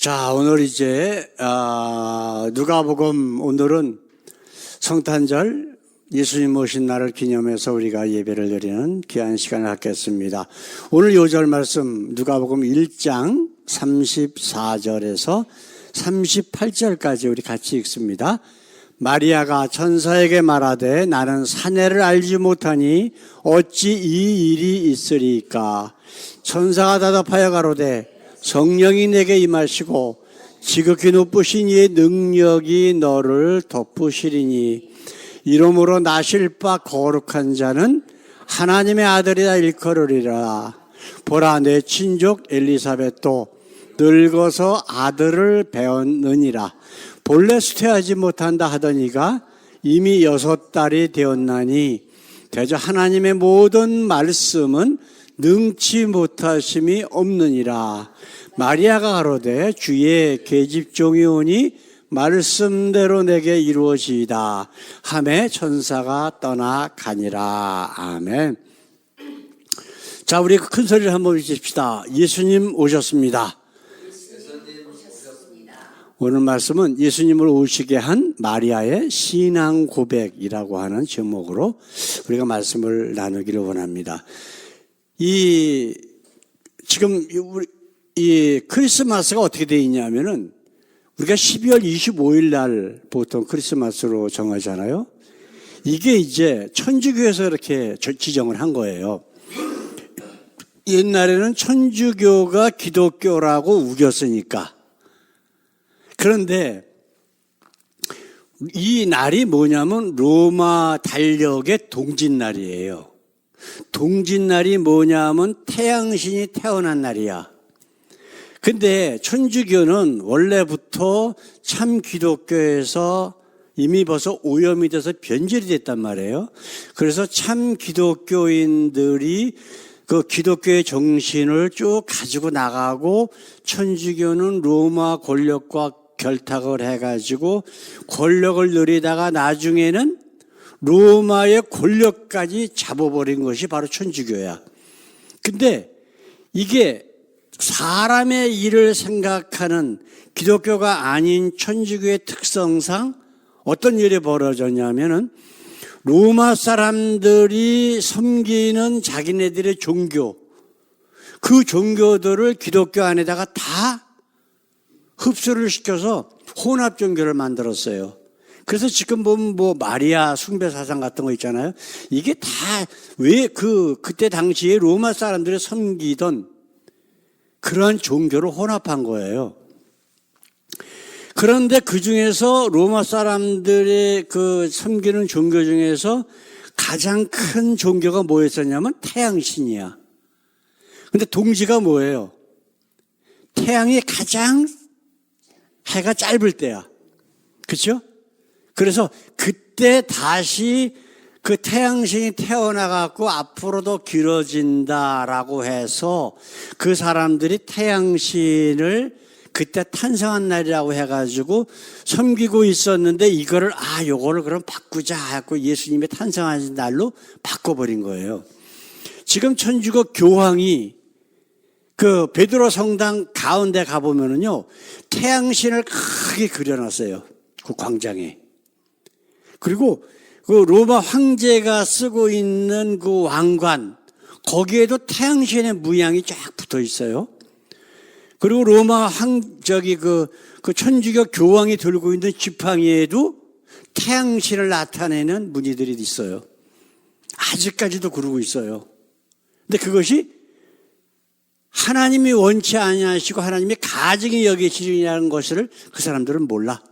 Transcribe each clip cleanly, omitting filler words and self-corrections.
자, 오늘 이제 누가복음, 오늘은 성탄절 예수님 오신 날을 기념해서 우리가 예배를 드리는 귀한 시간을 갖겠습니다. 오늘 요절 말씀 누가복음 1장 34절에서 38절까지 우리 같이 읽습니다. 마리아가 천사에게 말하되 나는 사내를 알지 못하니 어찌 이 일이 있으리까? 천사가 대답하여 가로되 성령이 내게 임하시고 지극히 높으신 이의 능력이 너를 덮으시리니 이러므로 나실 바 거룩한 자는 하나님의 아들이라 일컬으리라. 보라, 내 친족 엘리사벳도 늙어서 아들을 배었느니라. 본래 수태하지 못한다 하더니가 이미 6달이 되었나니 대저 하나님의 모든 말씀은 능치 못하심이 없느니라. 마리아가 가로되 주의 계집종이 오니 말씀대로 내게 이루어지이다 하매 천사가 떠나가니라. 아멘. 자, 우리 큰 소리를 한번 외칩시다. 예수님 오셨습니다. 오늘 말씀은 예수님을 오시게 한 마리아의 신앙 고백이라고 하는 제목으로 우리가 말씀을 나누기를 원합니다. 지금 이 크리스마스가 어떻게 되어 있냐면은 우리가 12월 25일 날 보통 크리스마스로 정하잖아요. 이게 이제 천주교에서 이렇게 지정을 한 거예요. 옛날에는 천주교가 기독교라고 우겼으니까. 그런데 이 날이 뭐냐면 로마 달력의 동짓날이에요. 동짓날이 뭐냐면 태양신이 태어난 날이야. 근데 천주교는 원래부터 참 기독교에서 이미 벌써 오염이 돼서 변질이 됐단 말이에요. 그래서 참 기독교인들이 그 기독교의 정신을 쭉 가지고 나가고 천주교는 로마 권력과 결탁을 해가지고 권력을 누리다가 나중에는 로마의 권력까지 잡아버린 것이 바로 천주교야. 근데 이게 사람의 일을 생각하는 기독교가 아닌 천주교의 특성상 어떤 일이 벌어졌냐면은 로마 사람들이 섬기는 자기네들의 종교, 그 종교들을 기독교 안에다가 다 흡수를 시켜서 혼합 종교를 만들었어요. 그래서 지금 보면 뭐 마리아 숭배 사상 같은 거 있잖아요. 이게 다 왜 그때 당시에 로마 사람들이 섬기던 그러한 종교를 혼합한 거예요. 그런데 그 중에서 로마 사람들의 그 섬기는 종교 중에서 가장 큰 종교가 뭐였었냐면 태양신이야. 근데 동지가 뭐예요? 태양이 가장 해가 짧을 때야. 그렇죠? 그래서 그때 다시 그 태양신이 태어나갖고 앞으로도 길어진다라고 해서 그 사람들이 태양신을 그때 탄생한 날이라고 해가지고 섬기고 있었는데 이거를 요거를 그럼 바꾸자 하고 예수님의 탄생하신 날로 바꿔버린 거예요. 지금 천주교 교황이 그 베드로 성당 가운데 가보면은요 태양신을 크게 그려놨어요. 그 광장에. 그리고 그 로마 황제가 쓰고 있는 그 왕관 거기에도 태양신의 무양이 쫙 붙어 있어요. 그리고 로마 그 천주교 교황이 들고 있는 지팡이에도 태양신을 나타내는 무늬들이 있어요. 아직까지도 그러고 있어요. 근데 그것이 하나님이 원치 아니하시고 하나님이 가증히 여기시느냐는 것을 그 사람들은 몰라.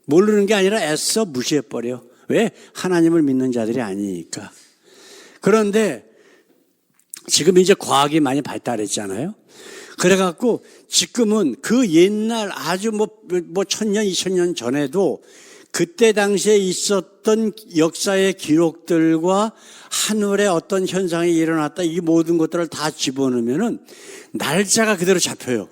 모르는 게 아니라 애써 무시해버려. 왜? 하나님을 믿는 자들이 아니니까. 그런데 지금 이제 과학이 많이 발달했잖아요. 그래갖고 지금은 그 옛날 아주 뭐 1000년, 2000년 전에도 그때 당시에 있었던 역사의 기록들과 하늘에 어떤 현상이 일어났다 이 모든 것들을 다 집어넣으면은 날짜가 그대로 잡혀요.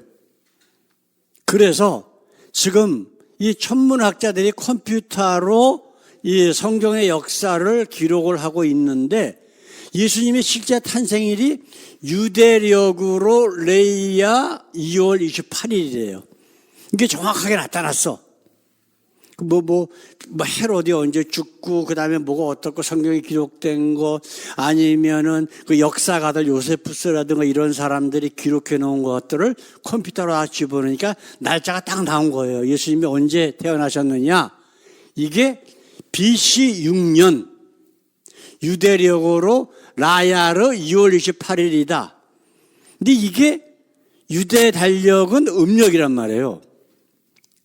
그래서 지금 이 천문학자들이 컴퓨터로 이 성경의 역사를 기록을 하고 있는데 예수님의 실제 탄생일이 유대력으로 레이야 2월 28일이래요. 이게 정확하게 나타났어. 뭐 헤롯이 언제 죽고, 그 다음에 뭐가 어떻고 성경에 기록된 거, 아니면은 그 역사가들 요세푸스라든가 이런 사람들이 기록해 놓은 것들을 컴퓨터로 다 집어넣으니까 날짜가 딱 나온 거예요. 예수님이 언제 태어나셨느냐? 이게 BC 6년, 유대력으로 라야르 2월 28일이다. 근데 이게 유대 달력은 음력이란 말이에요.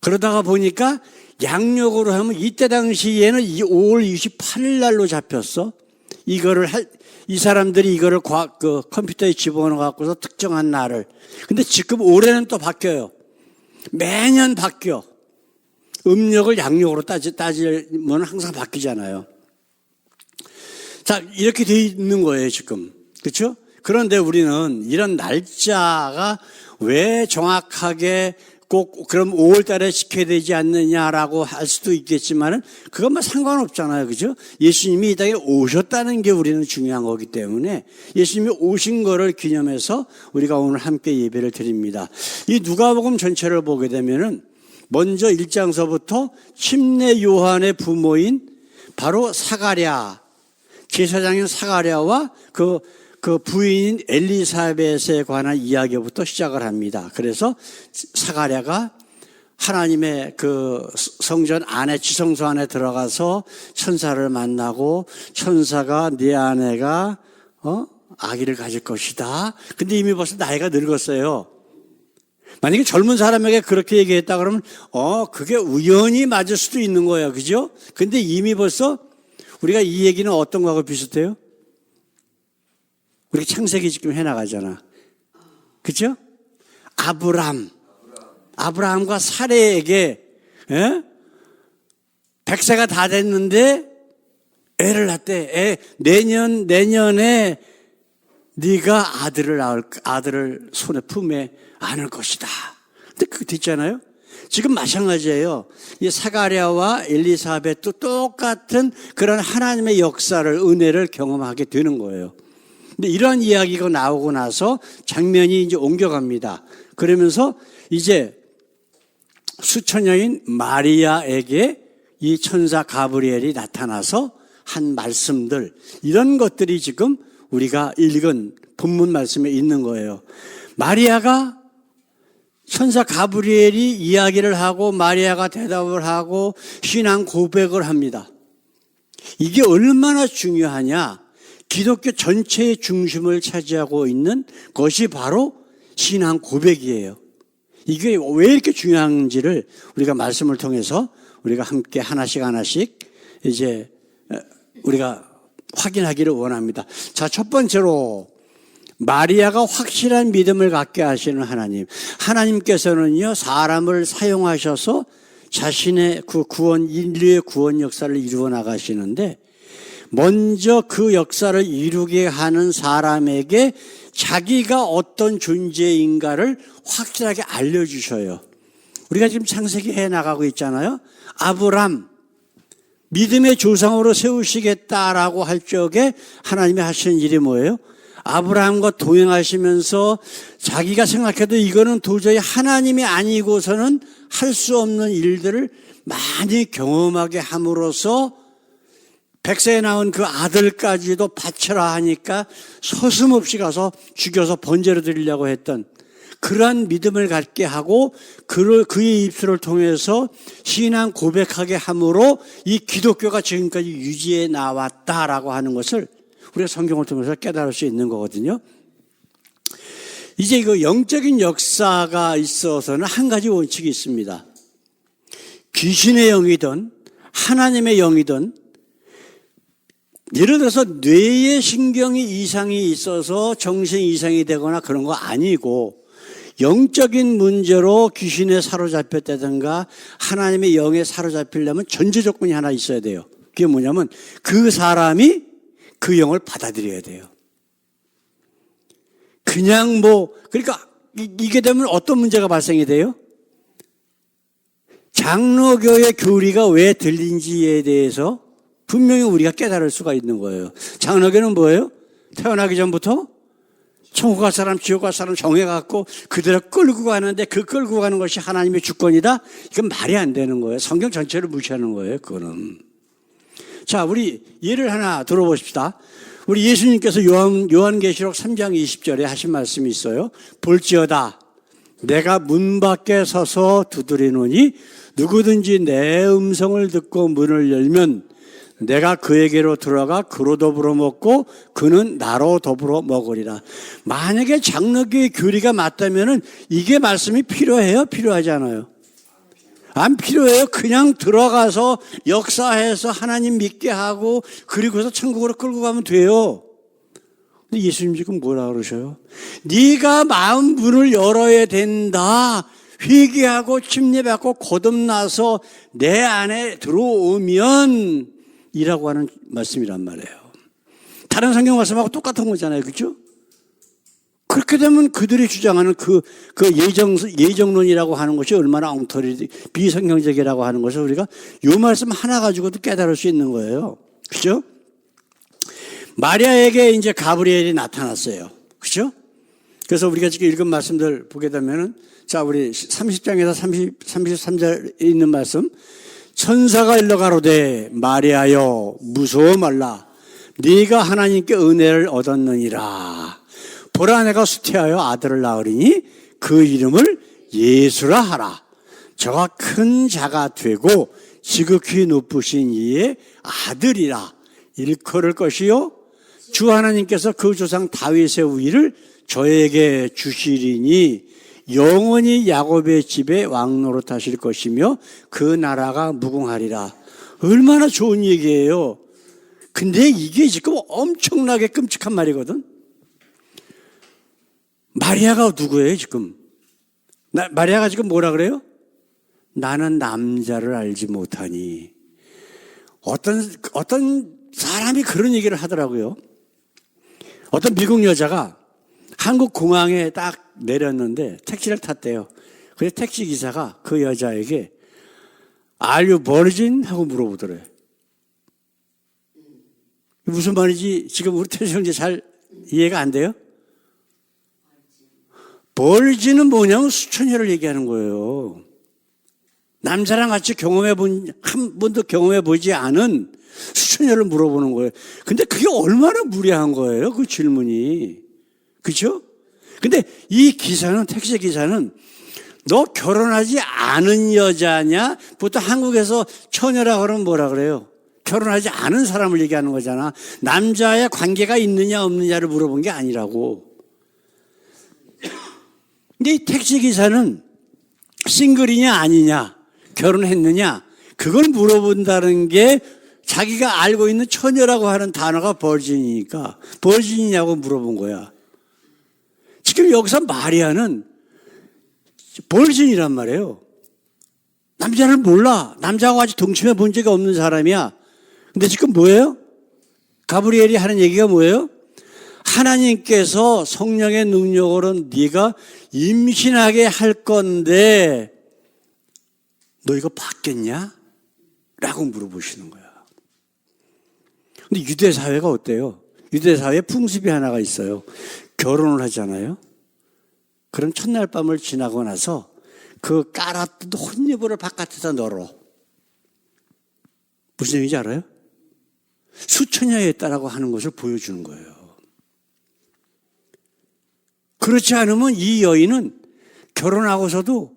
그러다가 보니까 양력으로 하면 이때 당시에는 5월 28일 날로 잡혔어. 이 사람들이 이거를 그 컴퓨터에 집어넣어 갖고서 특정한 날을. 근데 지금 올해는 또 바뀌어요. 매년 바뀌어. 음력을 양력으로 따지면 항상 바뀌잖아요. 자, 이렇게 돼 있는 거예요, 지금. 그렇죠? 그런데 우리는 이런 날짜가 왜 정확하게 꼭 그럼 5월 달에 지켜야 되지 않느냐라고 할 수도 있겠지만은 그건 뭐 상관없잖아요. 그죠? 예수님이 이 땅에 오셨다는 게 우리는 중요한 거기 때문에 예수님이 오신 거를 기념해서 우리가 오늘 함께 예배를 드립니다. 이 누가복음 전체를 보게 되면은 먼저 1장서부터 침례 요한의 부모인 바로 사가랴, 제사장인 사가랴와 그 부인인 엘리사벳에 관한 이야기부터 시작을 합니다. 그래서 사가랴가 하나님의 그 성전 안에, 지성소 안에 들어가서 천사를 만나고, 천사가 네 아내가 아기를 가질 것이다. 근데 이미 벌써 나이가 늙었어요. 만약에 젊은 사람에게 그렇게 얘기했다 그러면 그게 우연히 맞을 수도 있는 거예요. 그죠? 근데 이미 벌써 우리가 이 얘기는 어떤 거하고 비슷해요? 우리 창세기 지금 해나가잖아. 그죠? 아브라함과 사레에게 100세가 다 됐는데 애를 낳대. 내년에 네가 아들을 손에 품에 안을 것이다. 근데 그거 됐잖아요. 지금 마찬가지예요. 이 사가랴와 엘리사벳도 똑같은 그런 하나님의 역사를, 은혜를 경험하게 되는 거예요. 근데 이러한 이야기가 나오고 나서 장면이 이제 옮겨갑니다. 그러면서 이제 수처녀인 마리아에게 이 천사 가브리엘이 나타나서 한 말씀들, 이런 것들이 지금 우리가 읽은 본문 말씀에 있는 거예요. 마리아가 천사 가브리엘이 이야기를 하고 마리아가 대답을 하고 신앙 고백을 합니다. 이게 얼마나 중요하냐? 기독교 전체의 중심을 차지하고 있는 것이 바로 신앙 고백이에요. 이게 왜 이렇게 중요한지를 우리가 말씀을 통해서 우리가 함께 하나씩 이제 우리가 확인하기를 원합니다. 자, 첫 번째로 마리아가 확실한 믿음을 갖게 하시는 하나님께서는요, 사람을 사용하셔서 자신의 그 인류의 구원 역사를 이루어 나가시는데, 먼저 그 역사를 이루게 하는 사람에게 자기가 어떤 존재인가를 확실하게 알려주셔요. 우리가 지금 창세기 해 나가고 있잖아요. 아브람, 믿음의 조상으로 세우시겠다라고 할 적에 하나님이 하시는 일이 뭐예요? 아브라함과 동행하시면서 자기가 생각해도 이거는 도저히 하나님이 아니고서는 할 수 없는 일들을 많이 경험하게 함으로써 100세에 낳은 그 아들까지도 바쳐라 하니까 서슴없이 가서 죽여서 번제로 드리려고 했던 그러한 믿음을 갖게 하고 그의 입술을 통해서 신앙 고백하게 함으로 이 기독교가 지금까지 유지해 나왔다라고 하는 것을 우리가 성경을 통해서 깨달을 수 있는 거거든요. 이제 그 영적인 역사가 있어서는 한 가지 원칙이 있습니다. 귀신의 영이든 하나님의 영이든, 예를 들어서 뇌에 신경이 이상이 있어서 정신 이상이 되거나 그런 거 아니고, 영적인 문제로 귀신에 사로잡혔다든가 하나님의 영에 사로잡히려면 전제 조건이 하나 있어야 돼요. 그게 뭐냐면 그 사람이 그 영을 받아들여야 돼요. 그냥 그러니까 이게 되면 어떤 문제가 발생이 돼요? 장로교의 교리가 왜 들린지에 대해서 분명히 우리가 깨달을 수가 있는 거예요. 장로교는 뭐예요? 태어나기 전부터 천국 갈 사람, 지옥 갈 사람 정해갖고 그대로 끌고 가는데 그 끌고 가는 것이 하나님의 주권이다? 이건 말이 안 되는 거예요. 성경 전체를 무시하는 거예요, 그거는. 자, 우리 예를 하나 들어보십시다. 우리 예수님께서 요한계시록 3장 20절에 하신 말씀이 있어요. 볼지어다 내가 문 밖에 서서 두드리노니 누구든지 내 음성을 듣고 문을 열면 내가 그에게로 들어가 그로 더불어 먹고 그는 나로 더불어 먹으리라. 만약에 장로교의 교리가 맞다면은 이게 말씀이 필요해요? 필요하지 않아요? 안 필요해요. 그냥 들어가서 역사해서 하나님 믿게 하고 그리고서 천국으로 끌고 가면 돼요. 근데 예수님 지금 뭐라 그러셔요? 네가 마음 문을 열어야 된다. 회개하고 침례받고 거듭나서 내 안에 들어오면 이라고 하는 말씀이란 말이에요. 다른 성경 말씀하고 똑같은 거잖아요. 그렇죠? 그렇게 되면 그들이 주장하는 그 예정론이라고 하는 것이 얼마나 엉터리, 비성경적이라고 하는 것을 우리가 이 말씀 하나 가지고도 깨달을 수 있는 거예요. 그렇죠? 마리아에게 이제 가브리엘이 나타났어요. 그렇죠? 그래서 우리가 지금 읽은 말씀들 보게 되면은 자, 우리 30장에서 33절에 있는 말씀. 천사가 일러 가로되 마리아여 무서워 말라. 네가 하나님께 은혜를 얻었느니라. 보라 내가 수태하여 아들을 낳으리니 그 이름을 예수라 하라. 저가 큰 자가 되고 지극히 높으신 이의 아들이라. 일컬을 것이요 주 하나님께서 그 조상 다윗의 우위를 저에게 주시리니 영원히 야곱의 집에 왕노릇 하실 것이며 그 나라가 무궁하리라. 얼마나 좋은 얘기예요. 근데 이게 지금 엄청나게 끔찍한 말이거든. 마리아가 누구예요 지금? 마리아가 지금 뭐라 그래요? 나는 남자를 알지 못하니. 어떤 사람이 그런 얘기를 하더라고요. 어떤 미국 여자가 한국 공항에 딱 내렸는데 택시를 탔대요. 그래서 택시 기사가 그 여자에게 Are you virgin? 하고 물어보더래요. 무슨 말인지 지금 우리 태수 형제 잘 이해가 안 돼요? virgin은 뭐냐면 수천여를 얘기하는 거예요. 남자랑 같이 한 번도 경험해 보지 않은 수천여를 물어보는 거예요. 근데 그게 얼마나 무례한 거예요, 그 질문이. 그렇죠? 근데 이 기사는, 택시 기사는 너 결혼하지 않은 여자냐? 보통 한국에서 처녀라 그러면 뭐라 그래요? 결혼하지 않은 사람을 얘기하는 거잖아. 남자의 관계가 있느냐 없느냐를 물어본 게 아니라고. 근데 이 택시 기사는 싱글이냐 아니냐, 결혼했느냐, 그걸 물어본다는 게 자기가 알고 있는 처녀라고 하는 단어가 버진이니까 버진이냐고 물어본 거야. 지금 여기서 마리아는 버진이란 말이에요. 남자를 몰라. 남자하고 아직 동침해 본 적이 없는 사람이야. 근데 지금 뭐예요? 가브리엘이 하는 얘기가 뭐예요? 하나님께서 성령의 능력으로 네가 임신하게 할 건데 너 이거 받겠냐? 라고 물어보시는 거야. 근데 유대 사회가 어때요? 유대 사회에 풍습이 하나가 있어요. 결혼을 하잖아요. 그럼 첫날 밤을 지나고 나서 그 깔았던 혼이불을 바깥에다 널어. 무슨 얘기인지 알아요? 수천여에 있다라고 하는 것을 보여주는 거예요. 그렇지 않으면 이 여인은 결혼하고서도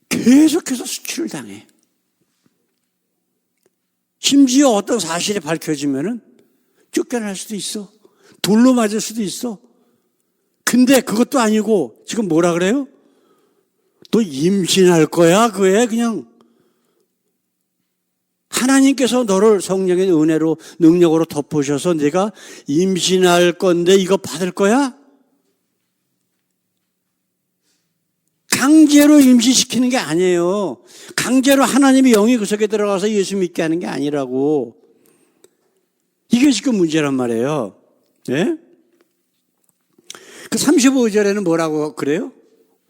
계속해서 수치를 당해. 심지어 어떤 사실이 밝혀지면은 쫓겨날 수도 있어. 돌로 맞을 수도 있어. 근데 그것도 아니고 지금 뭐라 그래요? 너 임신할 거야? 그애 그냥 하나님께서 너를 성령의 은혜로 능력으로 덮으셔서 네가 임신할 건데 이거 받을 거야? 강제로 임신시키는 게 아니에요. 강제로 하나님의 영이 그 속에 들어가서 예수 믿게 하는 게 아니라고. 이게 지금 문제란 말이에요. 예? 그 35절에는 뭐라고 그래요?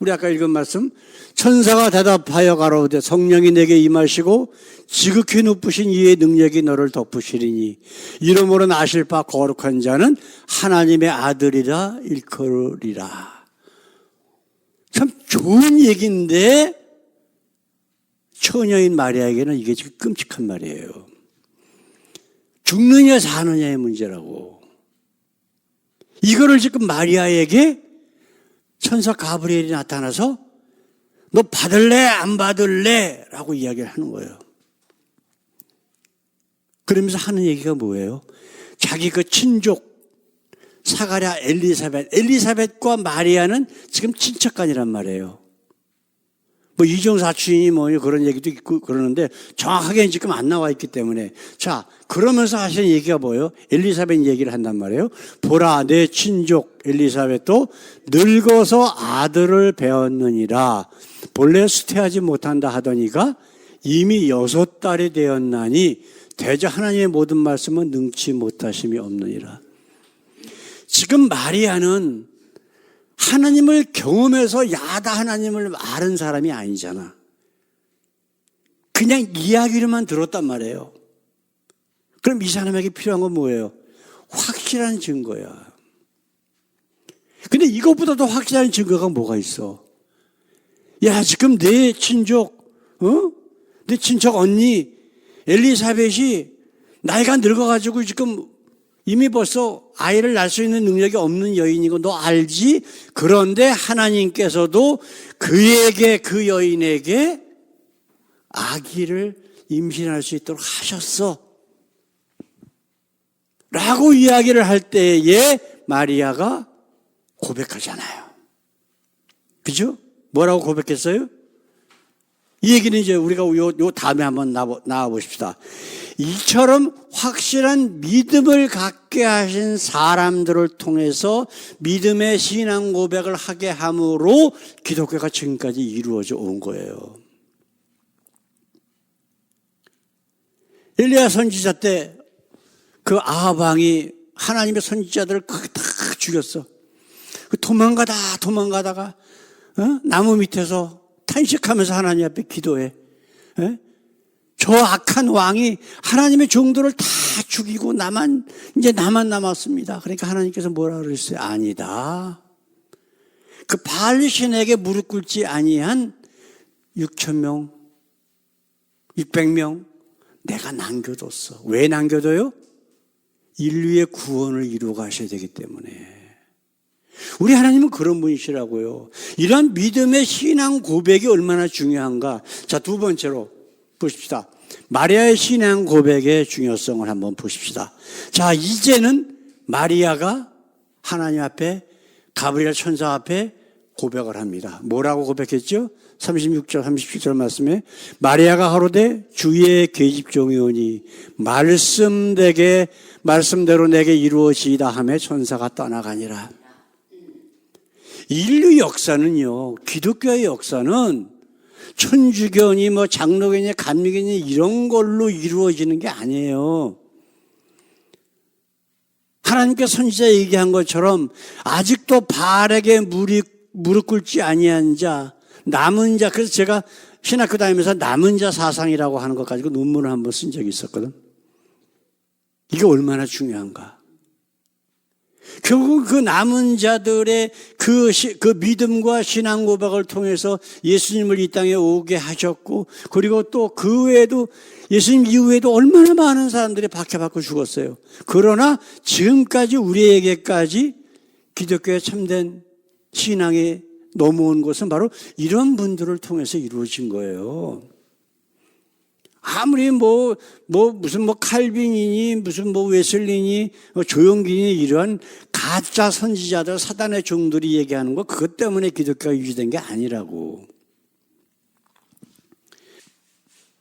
우리 아까 읽은 말씀, 천사가 대답하여 가로되 성령이 내게 임하시고 지극히 높으신 이의 능력이 너를 덮으시리니 이러므로 나실 바 거룩한 자는 하나님의 아들이라 일컬으리라. 참 좋은 얘기인데 처녀인 마리아에게는 이게 지금 끔찍한 말이에요. 죽느냐 사느냐의 문제라고. 이거를 지금 마리아에게 천사 가브리엘이 나타나서 너 받을래 안 받을래? 라고 이야기를 하는 거예요. 그러면서 하는 얘기가 뭐예요? 자기 그 친족 사가랴 엘리사벳과 마리아는 지금 친척간이란 말이에요. 뭐 이종사촌이 뭐 그런 얘기도 있고 그러는데 정확하게 지금 안 나와 있기 때문에 자 그러면서 하시는 얘기가 뭐예요? 엘리사벳 얘기를 한단 말이에요. 보라 내 친족 엘리사벳도 늙어서 아들을 배웠느니라. 본래 수태하지 못한다 하더니가 이미 6달이 되었나니 대저 하나님의 모든 말씀은 능치 못하심이 없느니라. 지금 마리아는 하나님을 경험해서 야다 하나님을 아는 사람이 아니잖아. 그냥 이야기로만 들었단 말이에요. 그럼 이 사람에게 필요한 건 뭐예요? 확실한 증거야. 근데 이것보다 더 확실한 증거가 뭐가 있어? 야, 지금 내 친족, 내 친척 언니 엘리사벳이 나이가 늙어가지고 지금 이미 벌써 아이를 낳을 수 있는 능력이 없는 여인이고 너 알지? 그런데 하나님께서도 그에게 그 여인에게 아기를 임신할 수 있도록 하셨어. 라고 이야기를 할 때에 마리아가 고백하잖아요. 그죠? 뭐라고 고백했어요? 이 얘기는 이제 우리가 요 다음에 한번 나와 보십시다. 이처럼 확실한 믿음을 갖게 하신 사람들을 통해서 믿음의 신앙 고백을 하게 함으로 기독교가 지금까지 이루어져 온 거예요. 엘리야 선지자 때 그 아합 왕이 하나님의 선지자들을 다 죽였어. 도망가다가 나무 밑에서 탄식하면서 하나님 앞에 기도해. 저 악한 왕이 하나님의 종들을 다 죽이고 이제 나만 남았습니다. 그러니까 하나님께서 뭐라 그랬어요? 아니다. 그 바알 신에게 무릎 꿇지 아니한 6,000명, 600명 내가 남겨뒀어. 왜 남겨둬요? 인류의 구원을 이루어 가셔야 되기 때문에. 우리 하나님은 그런 분이시라고요. 이런 믿음의 신앙 고백이 얼마나 중요한가. 자, 두 번째로 보십시다. 마리아의 신앙 고백의 중요성을 한번 보십시다. 자, 이제는 마리아가 하나님 앞에 가브리엘 천사 앞에 고백을 합니다. 뭐라고 고백했죠? 36절 37절 말씀에 마리아가 가로되 주의 계집종이오니 말씀대로 내게 이루어지이다 하며 천사가 떠나가니라. 인류 역사는요, 기독교의 역사는 천주교니 장로교니 감리교니 이런 걸로 이루어지는 게 아니에요. 하나님께 선지자 얘기한 것처럼 아직도 바알에게 무릎 꿇지 아니한 자, 남은 자, 그래서 제가 신학교 다니면서 남은 자 사상이라고 하는 것 가지고 논문을 한번 쓴 적이 있었거든. 이게 얼마나 중요한가. 결국 그 남은 자들의 그 믿음과 신앙 고백을 통해서 예수님을 이 땅에 오게 하셨고, 그리고 또 그 외에도 예수님 이후에도 얼마나 많은 사람들이 박해받고 죽었어요. 그러나 지금까지 우리에게까지 기독교의 참된 신앙에 넘어온 것은 바로 이런 분들을 통해서 이루어진 거예요. 아무리 무슨 칼빈이니 무슨 웨슬리니 조용기니 이런 가짜 선지자들 사단의 종들이 얘기하는 거 그것 때문에 기독교가 유지된 게 아니라고.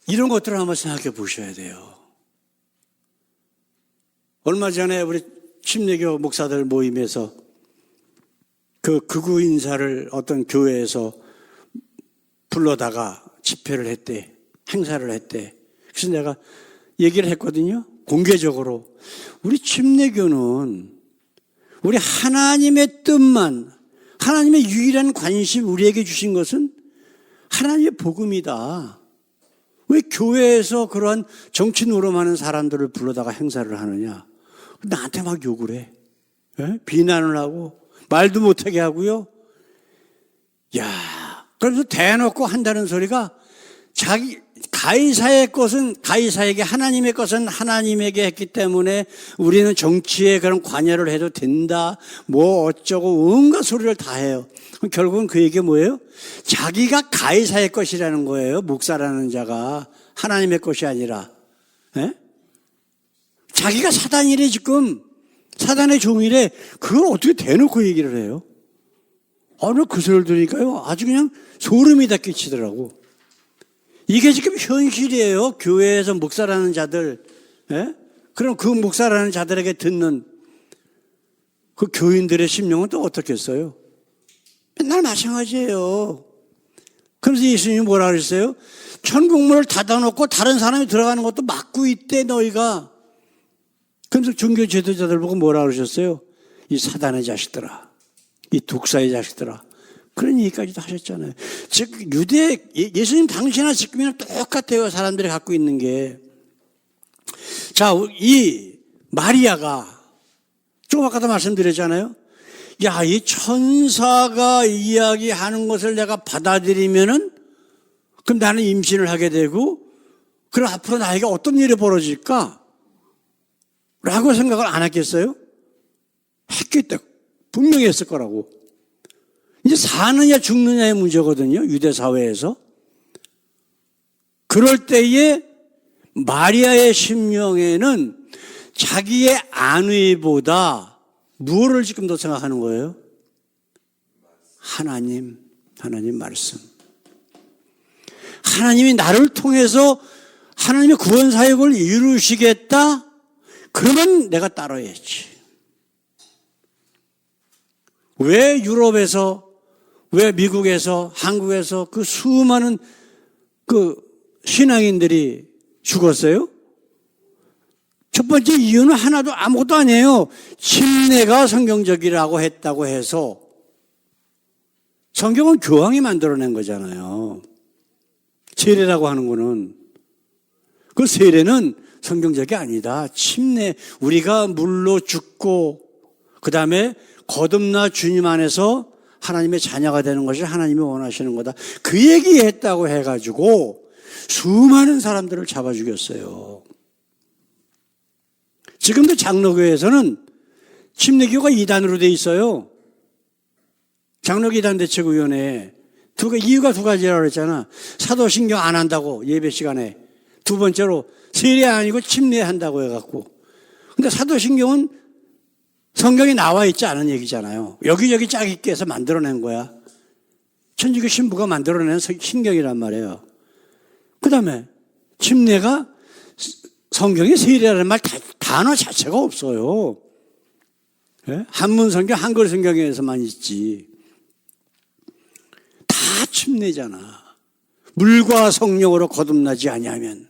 이런 것들을 한번 생각해 보셔야 돼요. 얼마 전에 우리 침례교 목사들 모임에서 극우 인사를 어떤 교회에서 불러다가 집회를 했대. 행사를 했대. 그래서 내가 얘기를 했거든요. 공개적으로. 우리 침례교는 우리 하나님의 뜻만, 하나님의 유일한 관심 우리에게 주신 것은 하나님의 복음이다. 왜 교회에서 그러한 정치 노름하는 사람들을 불러다가 행사를 하느냐? 나한테 막 욕을 해. 예? 비난을 하고 말도 못하게 하고요. 야, 그래서 대놓고 한다는 소리가 자기 가이사의 것은 가이사에게, 하나님의 것은 하나님에게 했기 때문에 우리는 정치에 그런 관여를 해도 된다. 뭐 어쩌고 온갖 소리를 다 해요. 그럼 결국은 그 얘기가 뭐예요? 자기가 가이사의 것이라는 거예요. 목사라는 자가 하나님의 것이 아니라. 예? 자기가 사단이래, 지금. 사단의 종이래. 그걸 어떻게 대놓고 얘기를 해요? 어느 그 소리를 들으니까요, 아주 그냥 소름이 다 끼치더라고. 이게 지금 현실이에요. 교회에서 목사라는 자들, 예? 그럼 그 목사라는 자들에게 듣는 그 교인들의 심령은 또 어떻겠어요? 맨날 마찬가지예요. 그래서 예수님이 뭐라 그랬어요? 천국문을 닫아놓고 다른 사람이 들어가는 것도 막고 있대, 너희가. 그래서 종교 지도자들 보고 뭐라 그러셨어요? 이 사단의 자식들아, 이 독사의 자식들아. 그런 얘기까지도 하셨잖아요. 즉 예수님 당시나 지금이나 똑같아요. 사람들이 갖고 있는 게. 자, 이 마리아가 조금 아까도 말씀드렸잖아요. 야, 이 천사가 이야기하는 것을 내가 받아들이면은 그럼 나는 임신을 하게 되고 그럼 앞으로 나에게 어떤 일이 벌어질까? 라고 생각을 안 했겠어요? 했겠다. 분명히 했을 거라고. 이제 사느냐 죽느냐의 문제거든요. 유대 사회에서. 그럴 때에 마리아의 심령에는 자기의 안위보다 무엇을 지금 더 생각하는 거예요? 하나님 말씀. 하나님이 나를 통해서 하나님의 구원 사역을 이루시겠다? 그러면 내가 따라야지. 왜 유럽에서, 왜 미국에서, 한국에서 그 수많은 그 신앙인들이 죽었어요? 첫 번째 이유는 하나도 아무것도 아니에요. 침례가 성경적이라고 했다고 해서. 성경은 교황이 만들어낸 거잖아요. 세례라고 하는 거는. 그 세례는 성경적이 아니다. 침례, 우리가 물로 죽고 그 다음에 거듭나 주님 안에서 하나님의 자녀가 되는 것이 하나님이 원하시는 거다. 그 얘기했다고 해가지고 수많은 사람들을 잡아 죽였어요. 지금도 장로교회에서는 침례교가 이단으로 돼 있어요. 장로교 이단 대책위원회에 이유가 두 가지라고 그랬잖아. 사도신경 안 한다고, 예배 시간에. 두 번째로 세례 아니고 침례한다고 해갖고. 근데 사도신경은 성경에 나와 있지 않은 얘기잖아요. 여기저기 짜깁기 해서 만들어낸 거야. 천주교 신부가 만들어낸 신경이란 말이에요. 그 다음에 침례가 성경에 세례라는 말 단어 자체가 없어요. 예? 한문 성경, 한글 성경에서만 있지. 다 침례잖아. 물과 성령으로 거듭나지 아니하면.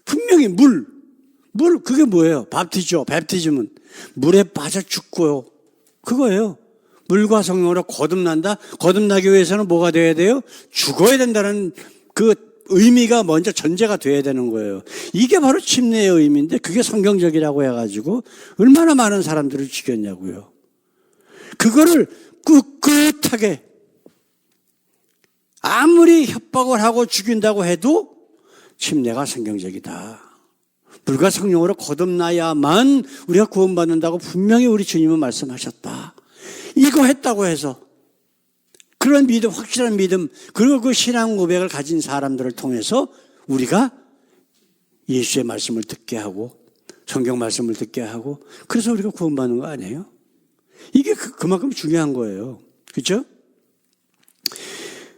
분명히 물 그게 뭐예요? 바프티즘은 물에 빠져 죽고요. 그거예요. 물과 성령으로 거듭난다. 거듭나기 위해서는 뭐가 돼야 돼요? 죽어야 된다는 그 의미가 먼저 전제가 돼야 되는 거예요. 이게 바로 침례의 의미인데 그게 성경적이라고 해가지고 얼마나 많은 사람들을 죽였냐고요. 그거를 꿋꿋하게 아무리 협박을 하고 죽인다고 해도 침례가 성경적이다. 물과 성령으로 거듭나야만 우리가 구원받는다고 분명히 우리 주님은 말씀하셨다. 이거 했다고 해서 그런 믿음, 확실한 믿음, 그리고 그 신앙 고백을 가진 사람들을 통해서 우리가 예수의 말씀을 듣게 하고 성경 말씀을 듣게 하고 그래서 우리가 구원받는 거 아니에요? 이게 그만큼 중요한 거예요. 그렇죠?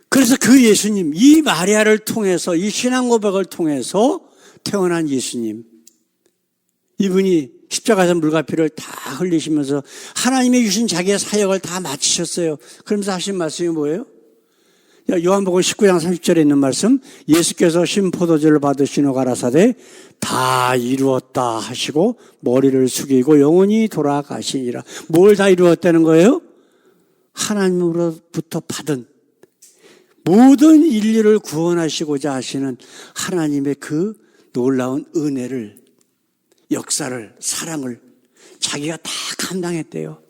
그래서 그 예수님, 이 마리아를 통해서, 이 신앙 고백을 통해서 태어난 예수님, 이분이 십자가에서 물과 피를 다 흘리시면서 하나님이 주신 자기의 사역을 다 마치셨어요. 그러면서 하신 말씀이 뭐예요? 요한복음 19장 30절에 있는 말씀, 예수께서 신포도주를 받으시노 가라사대 다 이루었다 하시고 머리를 숙이고 영원히 돌아가시니라. 뭘 다 이루었다는 거예요? 하나님으로부터 받은 모든 인류를 구원하시고자 하시는 하나님의 그 놀라운 은혜를, 역사를, 사랑을 자기가 다 감당했대요.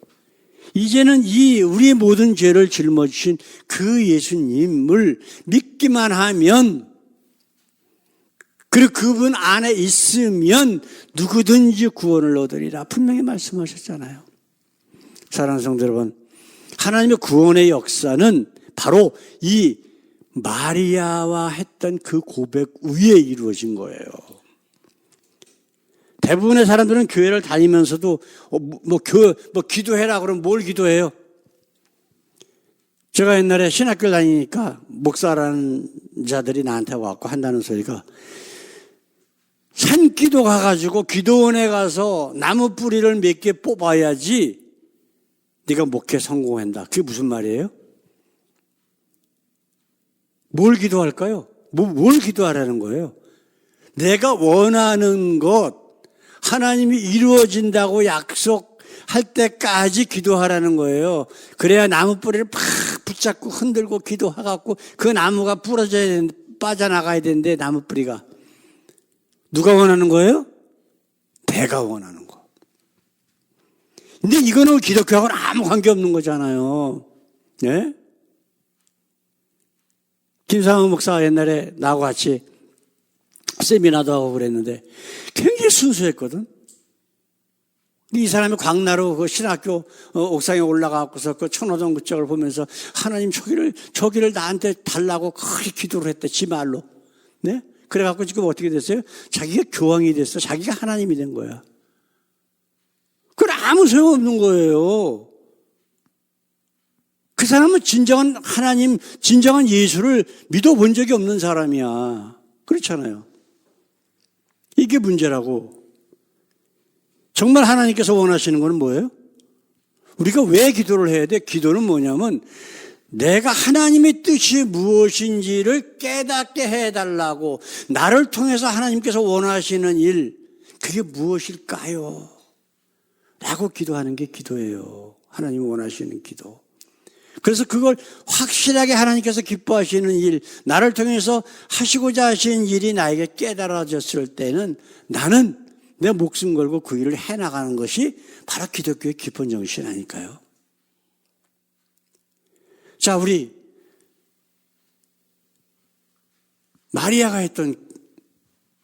이제는 이 우리의 모든 죄를 짊어지신 그 예수님을 믿기만 하면, 그리고 그분 안에 있으면 누구든지 구원을 얻으리라 분명히 말씀하셨잖아요. 사랑하는 성도 여러분, 하나님의 구원의 역사는 바로 이 마리아와 했던 그 고백 위에 이루어진 거예요. 대부분의 사람들은 교회를 다니면서도 기도해라 그러면 뭘 기도해요? 제가 옛날에 신학교를 다니니까 목사라는 자들이 나한테 와서 한다는 소리가, 산기도 가가지고 기도원에 가서 나무 뿌리를 몇 개 뽑아야지 네가 목회 성공한다. 그게 무슨 말이에요? 뭘 기도할까요? 뭘 기도하라는 거예요? 내가 원하는 것, 하나님이 이루어진다고 약속할 때까지 기도하라는 거예요. 그래야 나무 뿌리를 팍 붙잡고 흔들고 기도하갖고 그 나무가 부러져야 되는데, 빠져나가야 되는데, 나무 뿌리가. 누가 원하는 거예요? 내가 원하는 거. 근데 이거는 기독교하고는 아무 관계없는 거잖아요. 네? 김상훈 목사가 옛날에 나하고 같이 세미나도 하고 그랬는데 굉장히 순수했거든. 이 사람이 광나루 그 신학교 옥상에 올라가고서 그 천호동 그쪽을 보면서 하나님 저기를 나한테 달라고 그렇게 기도를 했대, 지 말로. 네? 그래갖고 지금 어떻게 됐어요? 자기가 교황이 됐어. 자기가 하나님이 된 거야. 그건 아무 소용없는 거예요. 그 사람은 진정한 하나님, 진정한 예수를 믿어본 적이 없는 사람이야. 그렇잖아요. 이게 문제라고. 정말 하나님께서 원하시는 건 뭐예요? 우리가 왜 기도를 해야 돼? 기도는 뭐냐면 내가 하나님의 뜻이 무엇인지를 깨닫게 해달라고, 나를 통해서 하나님께서 원하시는 일, 그게 무엇일까요? 라고 기도하는 게 기도예요. 하나님이 원하시는 기도. 그래서 그걸 확실하게 하나님께서 기뻐하시는 일, 나를 통해서 하시고자 하시는 일이 나에게 깨달아졌을 때는 나는 내 목숨 걸고 그 일을 해나가는 것이 바로 기독교의 기본 정신 아닐까요? 자, 우리 마리아가 했던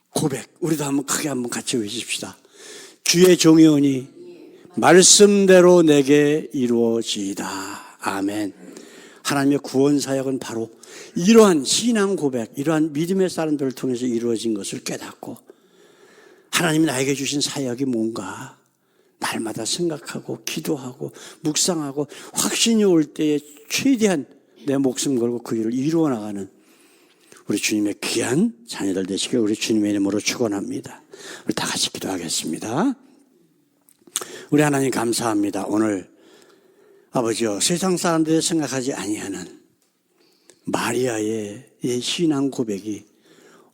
고백, 우리도 한번 크게 한번 같이 외칩시다. 주의 종이오니 말씀대로 내게 이루어지이다. 아멘. 하나님의 구원 사역은 바로 이러한 신앙 고백, 이러한 믿음의 사람들을 통해서 이루어진 것을 깨닫고, 하나님이 나에게 주신 사역이 뭔가 날마다 생각하고 기도하고 묵상하고 확신이 올 때에 최대한 내 목숨 걸고 그 일을 이루어 나가는 우리 주님의 귀한 자녀들 되시길 우리 주님의 이름으로 축원합니다. 우리 다 같이 기도하겠습니다. 우리 하나님 감사합니다. 오늘 아버지여, 세상 사람들이 생각하지 아니하는 마리아의 이 신앙 고백이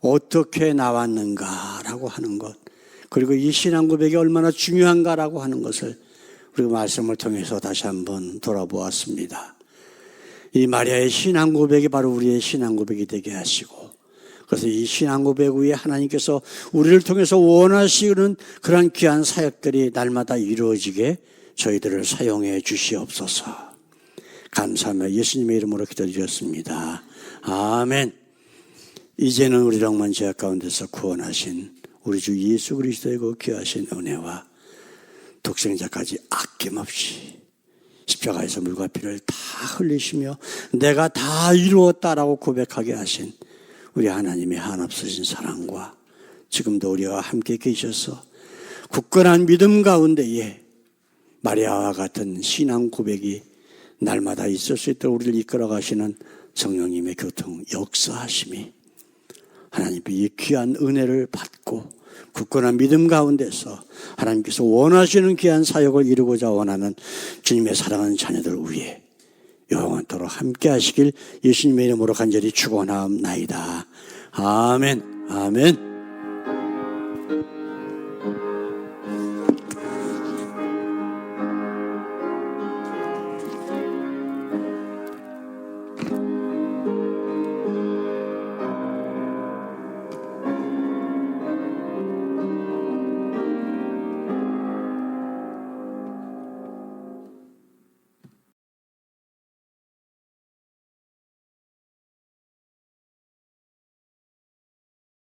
어떻게 나왔는가라고 하는 것, 그리고 이 신앙 고백이 얼마나 중요한가라고 하는 것을 우리가 말씀을 통해서 다시 한번 돌아보았습니다. 이 마리아의 신앙 고백이 바로 우리의 신앙 고백이 되게 하시고, 그래서 이 신앙 고백 위에 하나님께서 우리를 통해서 원하시는 그런 귀한 사역들이 날마다 이루어지게 저희들을 사용해 주시옵소서. 감사하며 예수님의 이름으로 기도드렸습니다. 아멘. 이제는 우리 영만 죄악 가운데서 구원하신 우리 주 예수 그리스도의 그 귀하신 은혜와 독생자까지 아낌없이 십자가에서 물과 피를 다 흘리시며 내가 다 이루었다라고 고백하게 하신 우리 하나님의 한없으신 사랑과 지금도 우리와 함께 계셔서 굳건한 믿음 가운데에 마리아와 같은 신앙 고백이 날마다 있을 수 있도록 우리를 이끌어 가시는 성령님의 교통 역사하심이, 하나님의 이 귀한 은혜를 받고 굳건한 믿음 가운데서 하나님께서 원하시는 귀한 사역을 이루고자 원하는 주님의 사랑하는 자녀들 위해 영원토록 함께 하시길 예수님의 이름으로 간절히 축원하옵나이다. 아멘. 아멘.